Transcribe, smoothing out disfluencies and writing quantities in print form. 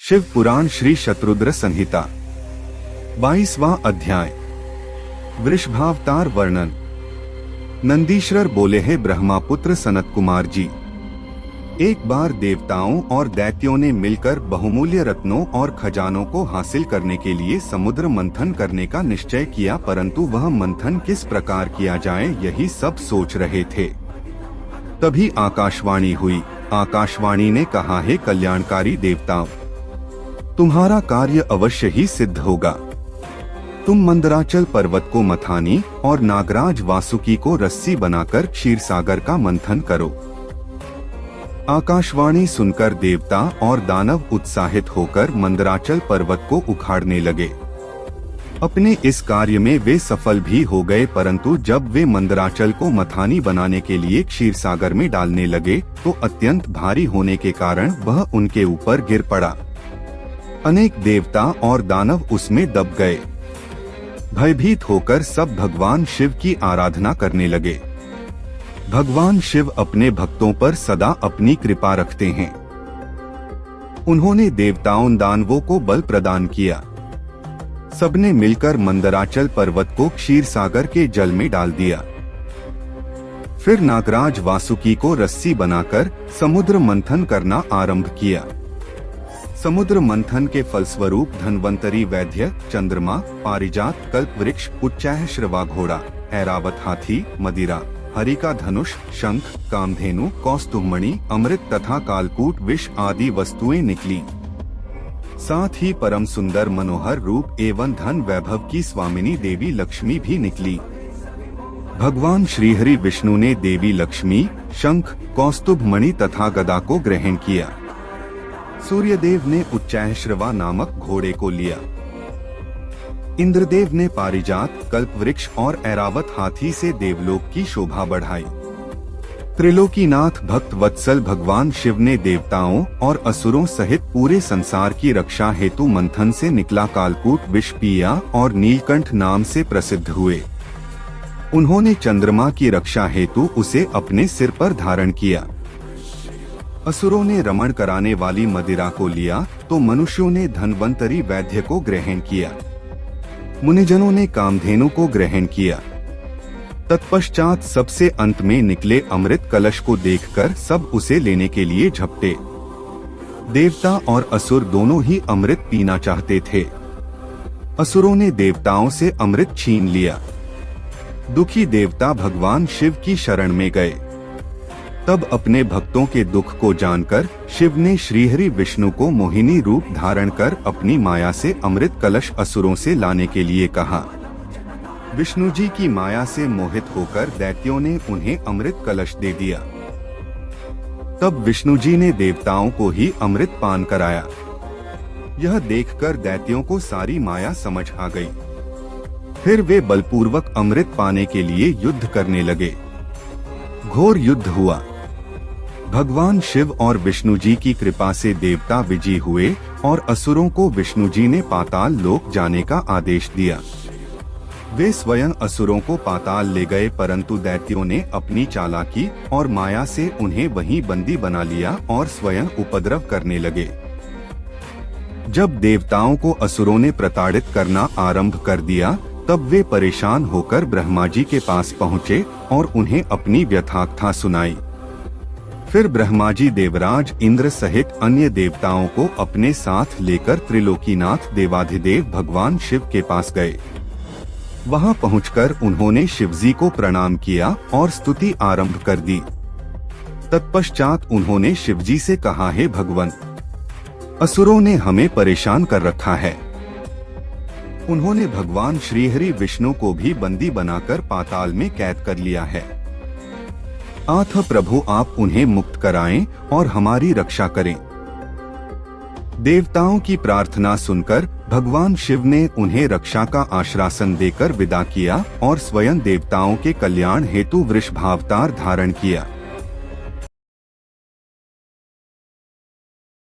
शिव पुराण श्री शत्रुद्र संहिता 22वां अध्याय। वृषभावतार वर्णन। नंदीश्वर बोले, हे ब्रह्मापुत्र सनत कुमार जी, एक बार देवताओं और दैत्यों ने मिलकर बहुमूल्य रत्नों और खजानों को हासिल करने के लिए समुद्र मंथन करने का निश्चय किया, परंतु वह मंथन किस प्रकार किया जाए यही सब सोच रहे थे। तभी आकाशवाणी हुई। आकाशवाणी ने कहा, हे कल्याणकारी देवताओं, तुम्हारा कार्य अवश्य ही सिद्ध होगा। तुम मंदराचल पर्वत को मथानी और नागराज वासुकी को रस्सी बनाकर क्षीरसागर का मंथन करो। आकाशवाणी सुनकर देवता और दानव उत्साहित होकर मंदराचल पर्वत को उखाड़ने लगे। अपने इस कार्य में वे सफल भी हो गए, परंतु जब वे मंदराचल को मथानी बनाने के लिए क्षीरसागर में डालने लगे तो अत्यंत भारी होने के कारण वह उनके ऊपर गिर पड़ा। अनेक देवता और दानव उसमें दब गए। भयभीत होकर सब भगवान शिव की आराधना करने लगे। भगवान शिव अपने भक्तों पर सदा अपनी कृपा रखते हैं। उन्होंने देवताओं दानवों को बल प्रदान किया। सबने मिलकर मंदराचल पर्वत को क्षीरसागर के जल में डाल दिया। फिर नागराज वासुकी को रस्सी बनाकर समुद्र मंथन करना आरंभ किया। समुद्र मंथन के फलस्वरूप धन्वंतरी वैद्य, चंद्रमा, पारिजात, कल्पवृक्ष, उच्चैःश्रवा घोड़ा, ऐरावत हाथी, मदिरा, हरिका धनुष, शंख, कामधेनु, कौस्तुभमणि, अमृत तथा कालकूट विष आदि वस्तुएं निकली। साथ ही परम सुंदर मनोहर रूप एवं धन वैभव की स्वामिनी देवी लक्ष्मी भी निकली। भगवान श्रीहरि विष्णु ने देवी लक्ष्मी, शंख, कौस्तुभमणि तथा गदा को ग्रहण किया। सूर्यदेव ने उच्चैःश्रवा नामक घोड़े को लिया। इंद्रदेव ने पारिजात, कल्पवृक्ष और ऐरावत हाथी से देवलोक की शोभा बढ़ाई। त्रिलोकीनाथ भक्त वत्सल भगवान शिव ने देवताओं और असुरों सहित पूरे संसार की रक्षा हेतु मंथन से निकला कालकूट विष पिया और नीलकंठ नाम से प्रसिद्ध हुए। उन्होंने चंद्रमा की रक्षा हेतु उसे अपने सिर पर धारण किया। असुरों ने रमण कराने वाली मदिरा को लिया तो मनुष्यों ने धन्वंतरी वैद्य को ग्रहण किया। मुनिजनों ने कामधेनु को ग्रहण किया। तत्पश्चात सबसे अंत में निकले अमृत कलश को देखकर सब उसे लेने के लिए झपटे। देवता और असुर दोनों ही अमृत पीना चाहते थे। असुरों ने देवताओं से अमृत छीन लिया। दुखी देवता भगवान शिव की शरण में गए। तब अपने भक्तों के दुख को जानकर शिव ने श्रीहरि विष्णु को मोहिनी रूप धारण कर अपनी माया से अमृत कलश असुरों से लाने के लिए कहा। विष्णु जी की माया से मोहित होकर दैत्यों ने उन्हें अमृत कलश दे दिया। तब विष्णु जी ने देवताओं को ही अमृत पान कराया। यह देखकर दैत्यों को सारी माया समझ आ गई। फिर वे बलपूर्वक अमृत पाने के लिए युद्ध करने लगे। घोर युद्ध हुआ। भगवान शिव और विष्णु जी की कृपा से देवता विजयी हुए और असुरों को विष्णु जी ने पाताल लोक जाने का आदेश दिया। वे स्वयं असुरों को पाताल ले गए, परंतु दैत्यों ने अपनी चालाकी और माया से उन्हें वहीं बंदी बना लिया और स्वयं उपद्रव करने लगे। जब देवताओं को असुरों ने प्रताड़ित करना आरंभ कर दिया तब वे परेशान होकर ब्रह्मा जी के पास पहुँचे और उन्हें अपनी व्यथाकथा सुनाई। फिर ब्रह्मा जी देवराज इंद्र सहित अन्य देवताओं को अपने साथ लेकर त्रिलोकीनाथ देवाधिदेव भगवान शिव के पास गए। वहां पहुंचकर उन्होंने शिवजी को प्रणाम किया और स्तुति आरंभ कर दी। तत्पश्चात उन्होंने शिवजी से कहा, हे भगवान, असुरों ने हमें परेशान कर रखा है। उन्होंने भगवान श्रीहरि विष्णु को भी बंदी बनाकर पाताल में कैद कर लिया है। आथ प्रभु आप उन्हें मुक्त कराएं और हमारी रक्षा करें। देवताओं की प्रार्थना सुनकर भगवान शिव ने उन्हें रक्षा का आश्वासन देकर विदा किया और स्वयं देवताओं के कल्याण हेतु वृषभावतार धारण किया।